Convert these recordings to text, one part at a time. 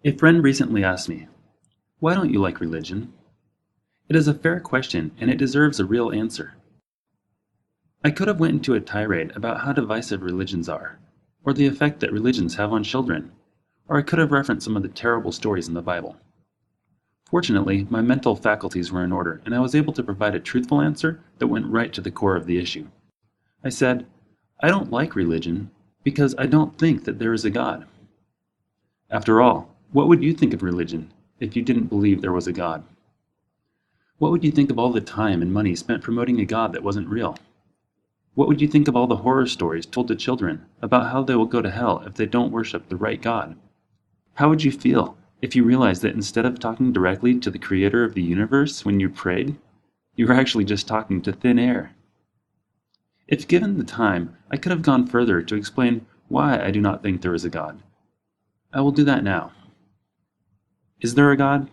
A friend recently asked me, "Why don't you like religion?" It is a fair question and it deserves a real answer. I could have went into a tirade about how divisive religions are, or the effect that religions have on children, or I could have referenced some of the terrible stories in the Bible. Fortunately, my mental faculties were in order and I was able to provide a truthful answer that went right to the core of the issue. I said, "I don't like religion because I don't think that there is a God." After all, what would you think of religion if you didn't believe there was a God? What would you think of all the time and money spent promoting a God that wasn't real? What would you think of all the horror stories told to children about how they will go to hell if they don't worship the right God? How would you feel if you realized that instead of talking directly to the creator of the universe when you prayed, you were actually just talking to thin air? If given the time, I could have gone further to explain why I do not think there is a God. I will do that now. Is there a God?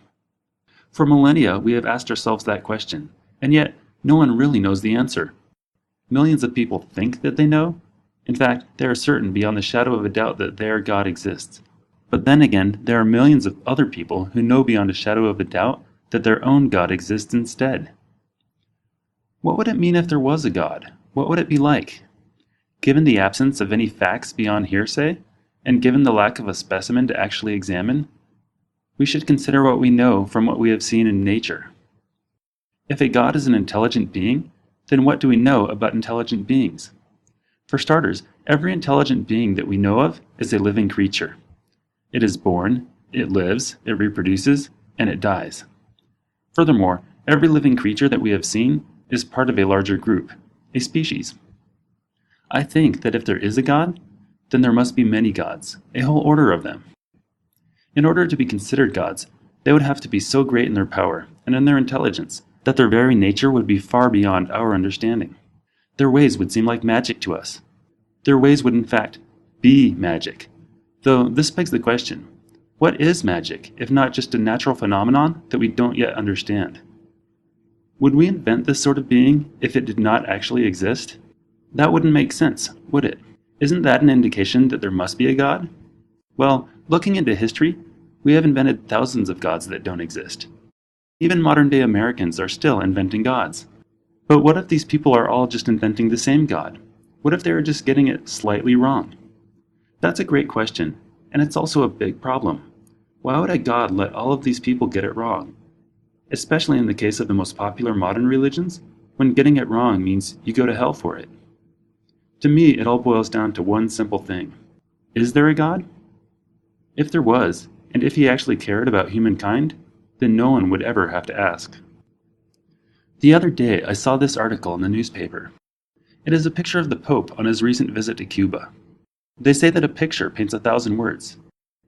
For millennia, we have asked ourselves that question, and yet no one really knows the answer. Millions of people think that they know. In fact, they are certain beyond the shadow of a doubt that their God exists. But then again, there are millions of other people who know beyond a shadow of a doubt that their own God exists instead. What would it mean if there was a God? What would it be like? Given the absence of any facts beyond hearsay, and given the lack of a specimen to actually examine, we should consider what we know from what we have seen in nature. If a God is an intelligent being, then what do we know about intelligent beings? For starters, every intelligent being that we know of is a living creature. It is born, it lives, it reproduces, and it dies. Furthermore, every living creature that we have seen is part of a larger group, a species. I think that if there is a God, then there must be many gods, a whole order of them. In order to be considered gods, they would have to be so great in their power and in their intelligence that their very nature would be far beyond our understanding. Their ways would seem like magic to us. Their ways would in fact be magic. Though this begs the question, what is magic if not just a natural phenomenon that we don't yet understand? Would we invent this sort of being if it did not actually exist? That wouldn't make sense, would it? Isn't that an indication that there must be a God? Well, looking into history, we have invented thousands of gods that don't exist. Even modern-day Americans are still inventing gods. But what if these people are all just inventing the same God? What if they are just getting it slightly wrong? That's a great question, and it's also a big problem. Why would a God let all of these people get it wrong? Especially in the case of the most popular modern religions, when getting it wrong means you go to hell for it. To me, it all boils down to one simple thing. Is there a God? If there was, and if he actually cared about humankind, then no one would ever have to ask. The other day, I saw this article in the newspaper. It is a picture of the Pope on his recent visit to Cuba. They say that a picture paints 1,000 words,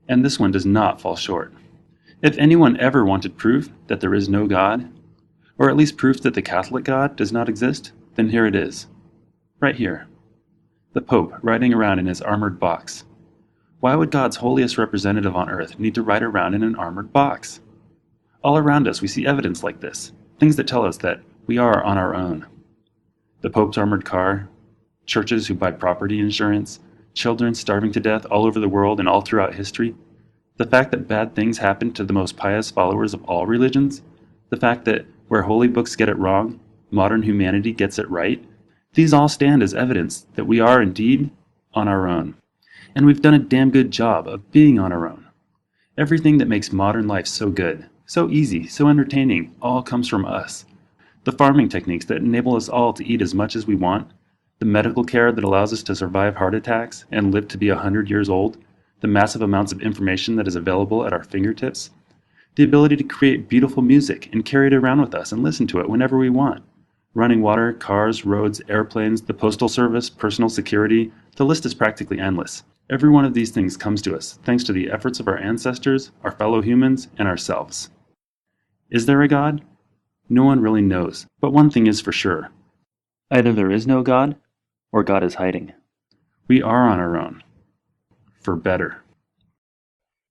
and this one does not fall short. If anyone ever wanted proof that there is no God, or at least proof that the Catholic God does not exist, then here it is. Right here. The Pope riding around in his armored box. Why would God's holiest representative on earth need to ride around in an armored box? All around us we see evidence like this, things that tell us that we are on our own. The Pope's armored car, churches who buy property insurance, children starving to death all over the world and all throughout history, the fact that bad things happen to the most pious followers of all religions, the fact that where holy books get it wrong, modern humanity gets it right, these all stand as evidence that we are indeed on our own. And we've done a damn good job of being on our own. Everything that makes modern life so good, so easy, so entertaining, all comes from us. The farming techniques that enable us all to eat as much as we want, the medical care that allows us to survive heart attacks and live to be 100 years old, the massive amounts of information that is available at our fingertips, the ability to create beautiful music and carry it around with us and listen to it whenever we want. Running water, cars, roads, airplanes, the postal service, personal security, the list is practically endless. Every one of these things comes to us thanks to the efforts of our ancestors, our fellow humans, and ourselves. Is there a God? No one really knows, but one thing is for sure. Either there is no God, or God is hiding. We are on our own. For better.